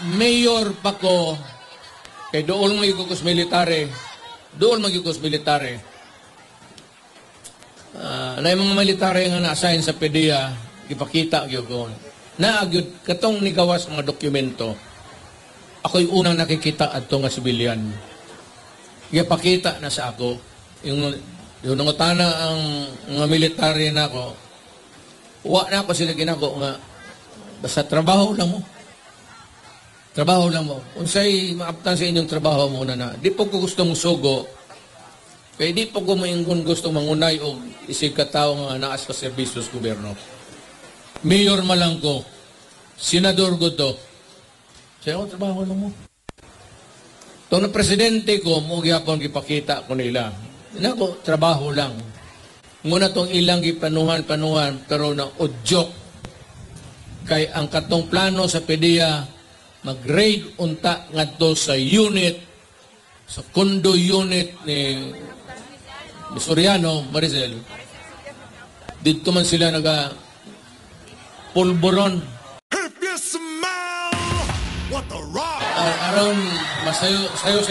mayor pa ko, kay doon magigugos military, na yung mga military nga na-assign sa PDEA, ipakita ko. Naagyod, katong nigawas mga dokumento, ako'y unang nakikita ato nga sibilyan. Ipakita na sa ako, yung nangutana ang mga military na ako, wa na ako sila ginako nga, basta trabaho lang mo. Trabaho lang mo. Unsay maaptan sa inyong trabaho muna na. Di po ko gustong sugo, kaya di po ko maingon gusto mangunay o isig katao nga naas ka serbisyo sa gobyerno. Mayor malang ko, senador ko to. Siya ako, trabaho lang mo. Itong na presidente ko, magyapon gipakita ko nila. Ina ko, trabaho lang. Muna tong ilang gipanuhan, pero na udyok. Kay ang katong plano sa PDEA, mag-raid unta ngadto sa unit, sa condo unit ni Soriano, Maricel. Dito man sila pulburon. If you smell what the rock. Around, sayo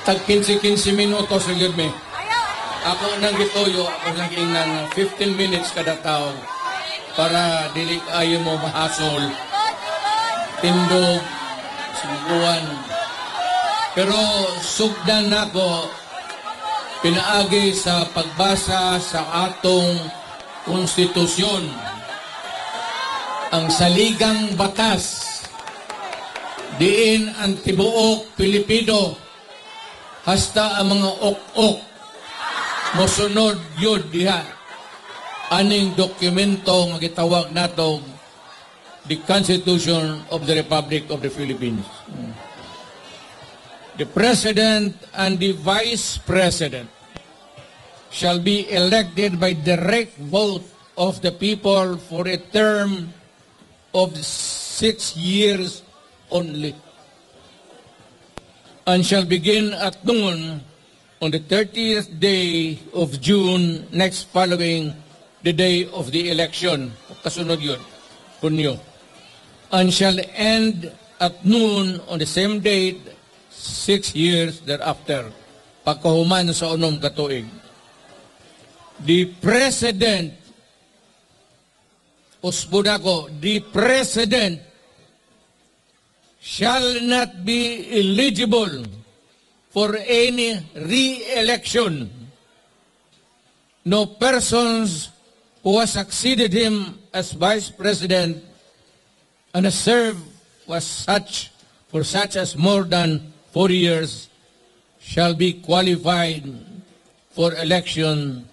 tag 15 minutos sa me. Ako nang gitoyo, ako naging ng 15 minutes kada tao para dili ayo mo mahasol. Tindog, subuan. Pero sugdan nako pinaagi sa pagbasa sa atong konstitusyon. Ang saligang batas diin ang tibuok Pilipino hasta ang mga ok-ok mosunod yun diha aning dokumento nga gitawag nato the Constitution of the Republic of the Philippines. The President and the Vice President shall be elected by direct vote of the people for a term of 6 years only, and shall begin at noon on the 30th day of June next following the day of the election. Kasunod yun, Hunyo. And shall end at noon on the same date 6 years thereafter. Pagkahuman sa unom katuig. The President, usbudako, the President shall not be eligible for any re-election. No persons who has succeeded him as Vice President and has served for such as more than 4 years shall be qualified for election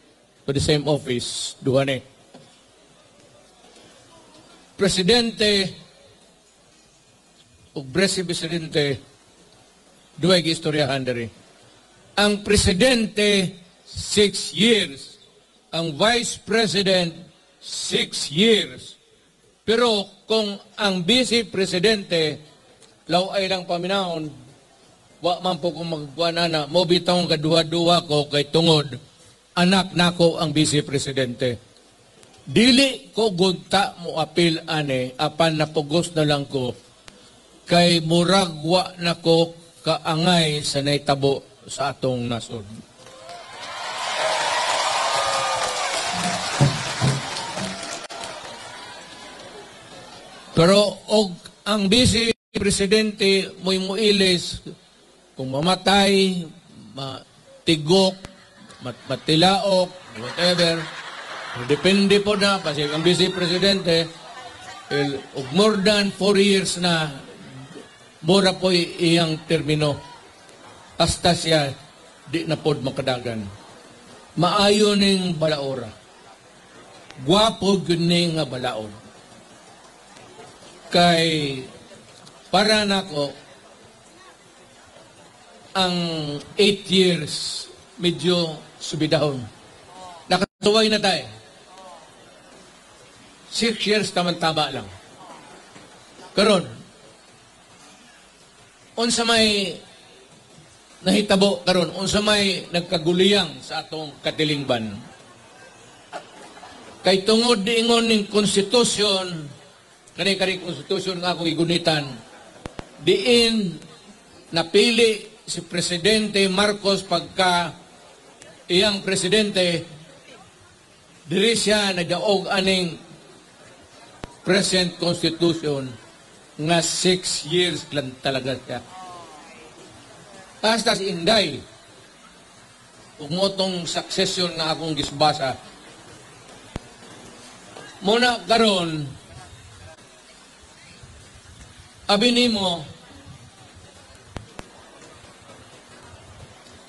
to the same office. Duhane. Presidente o Presidente, duwag istoryahan dari. Ang Presidente, 6 years. Ang Vice President, 6 years. Pero kung ang Vice Presidente, law ay lang paminahon, wa man po kung magbuwan na, mobitang kaduha-duha ko kay tungod, anak nako ang Vice Presidente. Dili ko gunta mo apil ane, apan napugos na lang ko, kay murag wa nako kaangay sa naitabo sa atong nasod. Pero og ang Vice Presidente mo'y muilis kung mamatay, matigok, matilaok, whatever, depende po na kasi ang Vice Presidente og more than 4 years na mura po iyang termino. Hasta siya di na pod makadagan. Maayo ning balaora. Gwapo gini nga balaod. Kay para nako ang 8 years medyo subidahon. Nakatuway na tayo. 6 years tama-tama lang. Karon, unsa may nahitabo karon, unsa may nagkaguliyang sa atong katilingban. Kay tungod diingon ning konstitusyon, kani konstitusyon nga akong igunitan, diin napili si Presidente Marcos pagka iyang presidente, diri siya nagdaog aning present constitution nga 6 years lang talaga siya. Basta si Inday, umotong succession na akong gisbasa. Muna karon, abi nimo,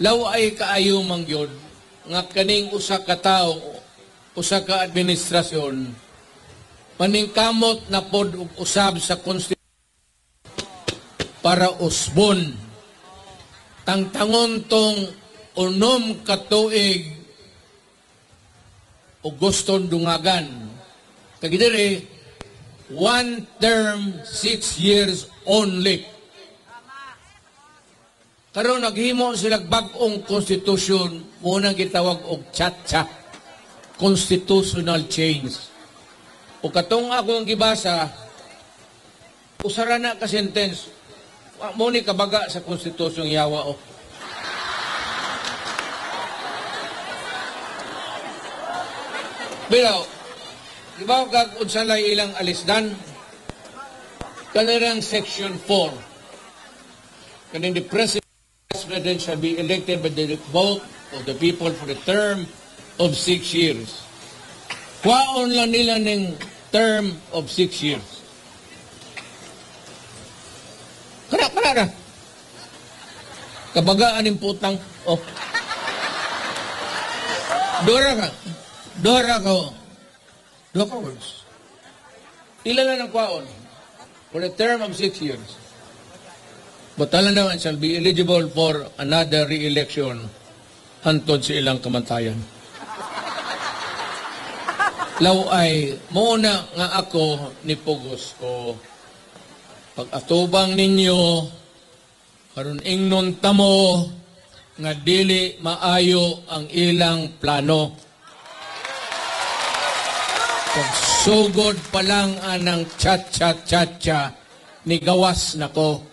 law ay kaayo mangyod nga kaning usa ka tawo, usa ka administrasyon, maningkamot na pod og usab sa konstitusyon para usbon tangtangon tong unom ka tuig o guston dungagan. Kagidiri, 1 term, 6 years only. Karon naghimo sila bag-ong konstitusyon, munang gitawag og chatcha, constitutional change. O katong akong gibasa, usara na ka sentence, mo ni kabaga sa konstitusyong yawa o. Pero, di ba kag unsalay ilang alisdan? Kanirang section 4. Kanin the president shall be elected by the vote of the people for the term of 6 years. Kwaon lang nila ng term of 6 years. Kana. Kabagaan ng putang. Oh. Dora ka words. Ilan ang kwaon? For a term of 6 years. Batalan naman shall be eligible for another re-election hantod sa ilang kamantayan. Law ay muna nga ako ni Pugos ko pag-atubang ninyo karon ingnon tamo nga dili maayo ang ilang plano. Pagsugod pa lang anang chat-chat-chat-chat ni gawas nako.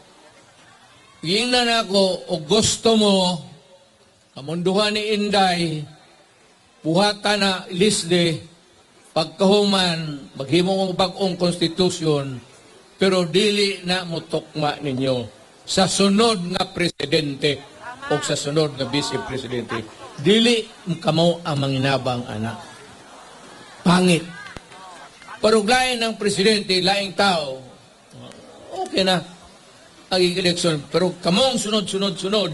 Gingnan ako o gusto mo kamunduhan ni Inday buhatan na lisde pagkahuman maghimo ng bag-ong konstitusyon pero dili na mutokma ninyo sa sunod nga presidente o sa sunod nga vice-presidente. Dili kamo ang manginabang anak. Pangit. Paruglayan ng presidente, laing tao, okay na ang eleksyon. Pero kamong sunod-sunod,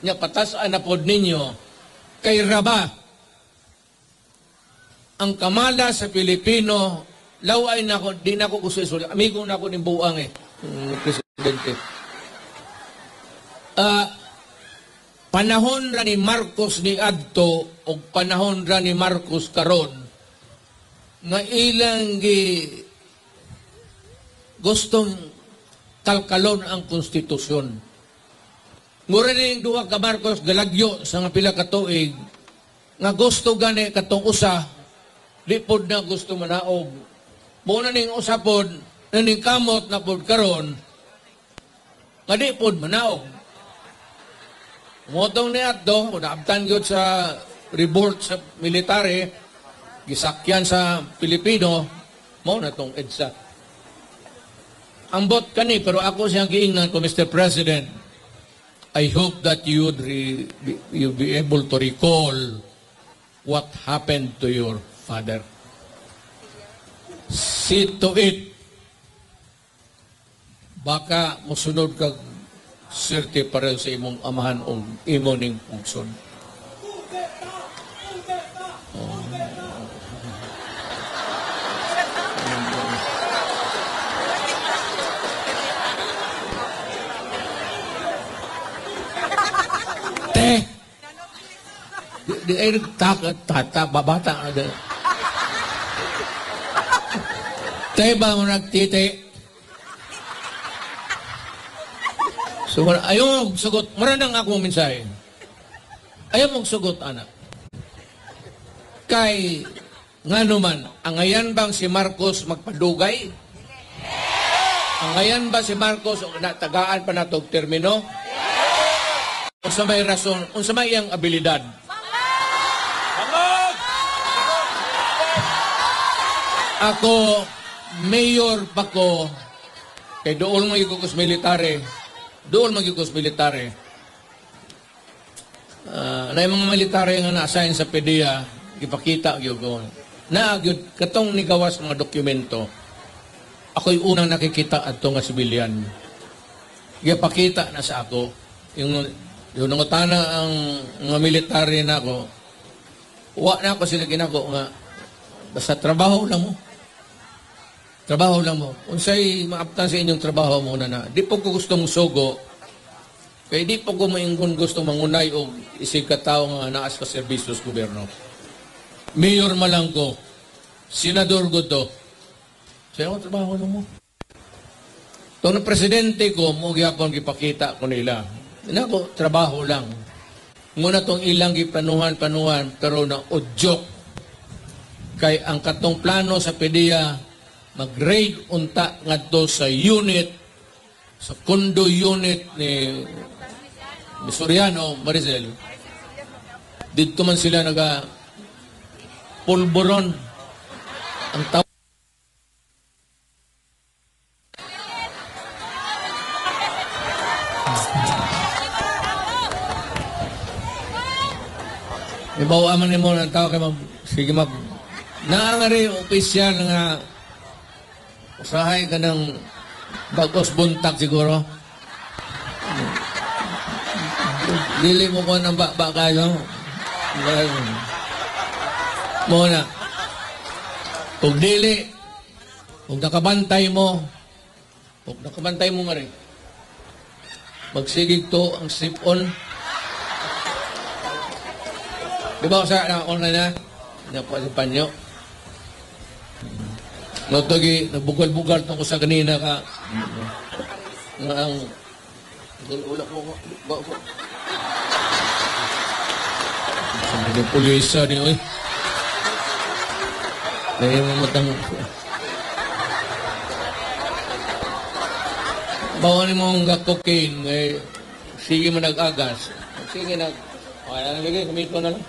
niya patasaan na pod ninyo, kay Raba, ang kamala sa Pilipino, law ay nako, di na ko kususul, amigo na ko ng buang presidente. Panahon ra ni Marcos ni Adto, o panahon ra ni Marcos karon, nga ilang gustong kalkalon ang konstitusyon. Mura rin duwa ka Marcos galagyo sa nga pila ka tuig nga gusto gani katong usa di pod na gusto manaog. Muna ning usapod ning kamot na pod karon nga di pod manaog. Motong ni Adto, naabtan gyud sa report sa military, gisakyan sa Pilipino, mo na tong EDSA. Ang bot kani, pero ako siyang giingnan ko, Mr. President, I hope that you'll be able to recall what happened to your father. See to it. Baka musunod kag swerte para sa imong amahan o imo ning pugson. Di ay tata babata ada. Tay ba mo nagtiti? So ayaw mong sugot. Mara nang akong mensahe. Ayaw mong sugot, anak. Kay nga naman, ang ayan bang si Marcos magpadugay? Ang ngayon ba si Marcos o natagaan pa na itong termino? Unsa may rason, unsa may iyang abilidad? Ako, mayor pa ko, kay doon magigukos military, doon magigukos military. Na yung mga military nga na-assign sa PDEA, ipakita yun. Naagyod, katong nigawas mga dokumento, ako'y unang nakikita at nga civilian. Ipakita na sa ako, yung nangutana ang mga military na ako, uwa na ako sila ginako nga, basta trabaho lang mo. Trabaho lang mo. Unsay maaptan sa inyong trabaho muna na. Di po ko gusto mong sugo. Kaya di po ko maingon gusto mangunay o isig katao nga naas ka serbisyo sa gobyerno. Mayor malang ko. Senador ko to. Sa'yo ko trabaho lang mo. Itong presidente ko, magyapon gipakita ko nila. Ako, trabaho lang. Muna tong ilang gipanuhan, pero na udyok. Kay ang katong plano sa PDEA, mag-raid unta ngadto sa unit, sa condo unit ni Soriano, Maricel. Dito man sila pulburon ang tao. Ibawa man ni mo ng tao kay sige naangari opisyal nga usahay ka ng bagos buntag siguro. Dili mo ko ng baka kayo. Muna. Kung dili, kung nakabantay mo nga rin, magsigig to ang slip-on. Di ba sa online na? Napasipan nyo. Notagi, nagbugal-bugal ko sa kanina ka. Nga ang... Ulak mo ko. Sabi ng pulisa niyo eh. Dahil mamatang... Bawa ni mong cocaine, eh, sige mo nag-agas. Sige nag... Okay, nalagay, kumito na lang.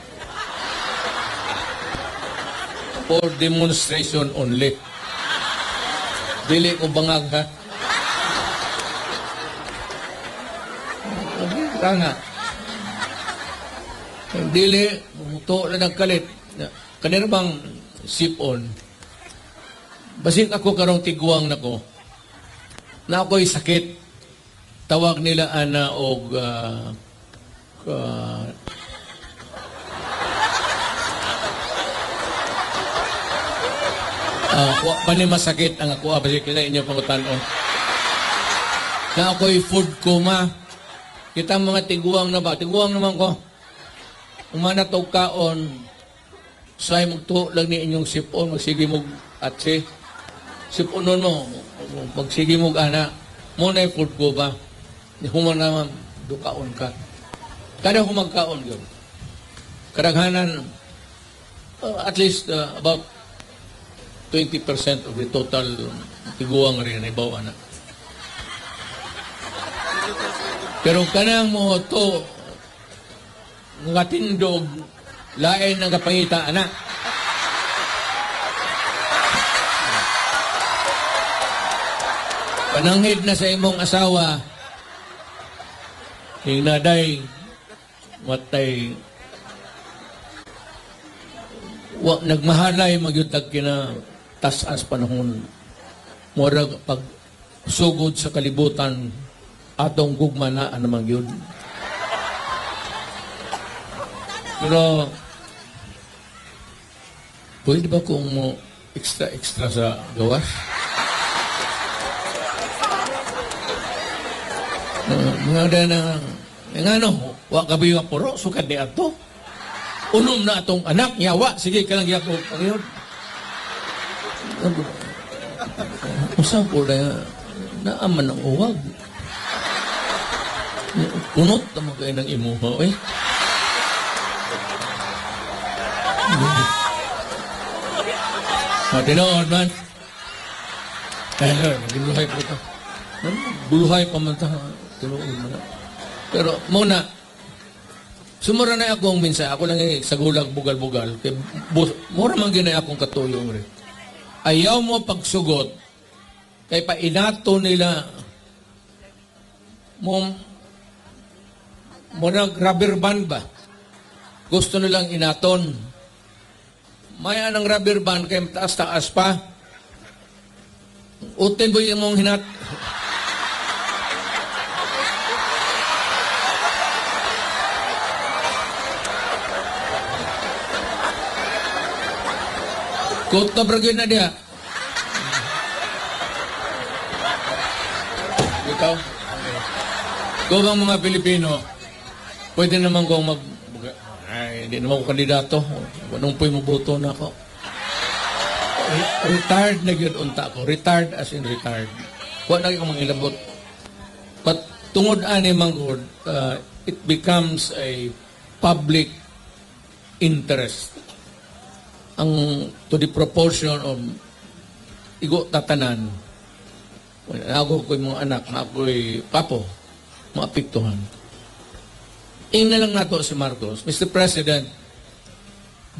For demonstration only. Dili ko bangag, ha? Nga. Dili, muto na nagkalit. Kanina bang sip-on? Basing ako karong tiguang na ko, na ako'y sakit. Tawag nila ana og pani masakit ang ako abay kita inyo pangutanon. Na ako'y food coma. Kita mga tiguang na ba? Tiguang naman ko. Umana tog kaon, say magtuo lang ni inyong sipon, magsige mo atse. Siponon mo, magsige mo ana. Muna yung food ko ba? Human naman, dukaon ka. Kada humagkaon yun. Kadaghanan, at least about 20% of the total tiguang rin ay bawa na. Pero kanang mo to nga tindog lain ng kapangita anak. Pananghid na sa imong asawa hingnaday matay nagmahalay magyutag kina tas-as panahon mura pag sugod sa kalibutan atong gugma na anamang yun. Pero pwede ba kung mo extra sa gawas? Mga na nga no, wa kabi wa puro sukad ni ato. Unom na atong anak yawa, sige ka lang yako ngayon. Usa po na naaman ang uwag. Unot naman kayo ng imuha, eh. Matinood man. Ginuhay po ito. Buluhay pa man ta. Tinuod man na. Pero muna, sumura na akong minsan. Ako lang sa gulag, bugal-bugal. Kaya, mura man ginay akong katuyong rin. Ayaw mo pagsugot, kay pa inato nila mo nag-rubber band ba? Gusto nilang inaton. May anang rubber band kay taas-taas pa. Utin mo yung mong hinat. Kota bergin na dia. Ikaw? Kung bang mga Pilipino, pwede naman kong ay, hindi naman ko kandidato. Anong po'y mabuto na ako? Retired na yun unta ko. Retired as in retired. Huwag na yung mga ilabot. But tungod ani manggod, it becomes a public interest. Ang to the proportion of igo tatanan. Ako ko'y mga anak, ako'y papo, maapiktuhan. Ina lang nato si Marcos, Mr. President,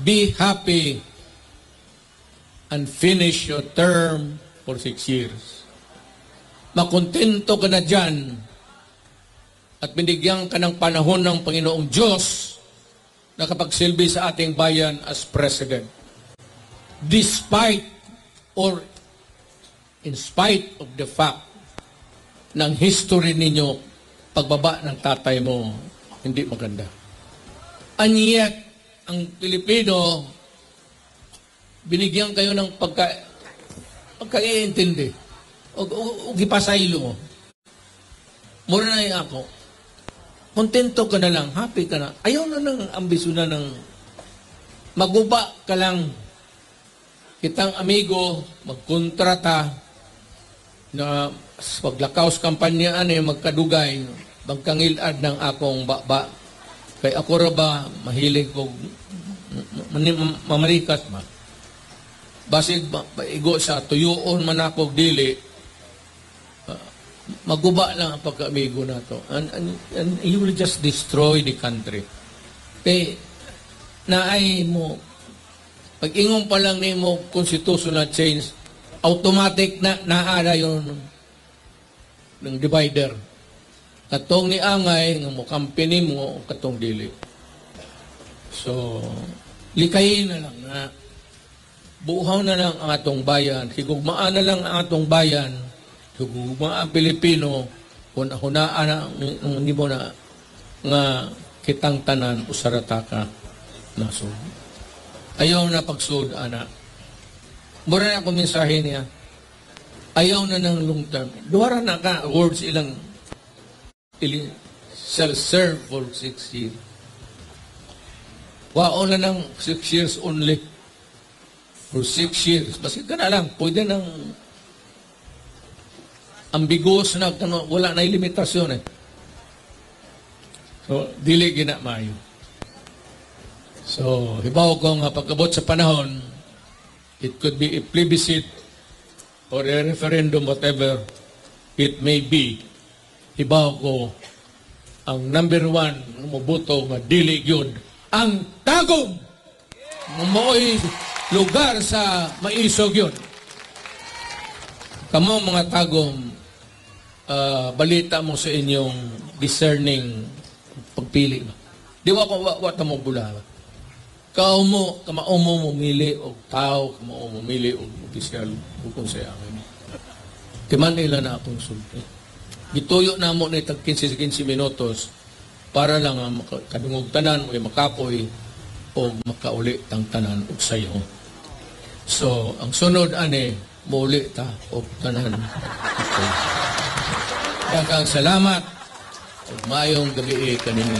be happy and finish your term for 6 years. Makontento ka na dyan at binigyan ka ng panahon ng Panginoong Diyos na kapagsilbi sa ating bayan as President. Despite or in spite of the fact ng history ninyo, pagbaba ng tatay mo, hindi maganda. And yet, ang Pilipino, binigyan kayo ng pagkaiintindi. O gipasaylo mo. Mura na yung ako. Kontento ka na lang, happy ka na. Ayaw na ng ambisyon na ng maguba ka lang. Kitang amigo, magkontrata na paglakaos kampanya magkadugay, magkangilad ng akong baba. Kay ako ra ba, mahilig ko, mamarikas ba? Basig igo sa tuyoon man ako dili, maguba lang ang pagka-amigo na to. And you will just destroy the country. Kay, naay mo, pag-ingong pa lang ni mo constitutional change, automatic na naara yun ng divider. Katong ni angay, ng mo company mo, katong dili. So, likayin na lang na buhaw na lang ang atong bayan, higugmaan na lang ang atong bayan, higugmaan ang Pilipino, hunaan na, hindi mo na nga kitang tanan, usarata ka na so. Ayaw na pagsud, ana. Mura na akong mensahe niya. Ayaw na ng long term. Duwara na ka, words ilang shall serve for 6 years. Wao na ng 6 years only. For 6 years. Basta ka na lang. Pwede nang ambiguous na, wala na limitasyon eh. So, dili gina maayo. So, hibaw ko nga pagkabot sa panahon, it could be a plebiscite or a referendum, whatever it may be. Hibaw ko, ang number 1 mubuto nga dili gyud ang tagom. Mooy lugar sa maisog yun. Kamo mga tagom, balita mo sa inyong discerning pagpili. Di ba ko wata mo bula? Kamao mo mumili og tao, kamao mo mumili og opisyal kung sa amin. Timan nila na akong sulti. Gituyo na mo na tag 15 minutos para lang makadungog tanan o makapoy o makauli tang tanan og sayo. So, ang sunod ani muli ta og tanan. Daghang salamat ug maayong gabi kaninyo.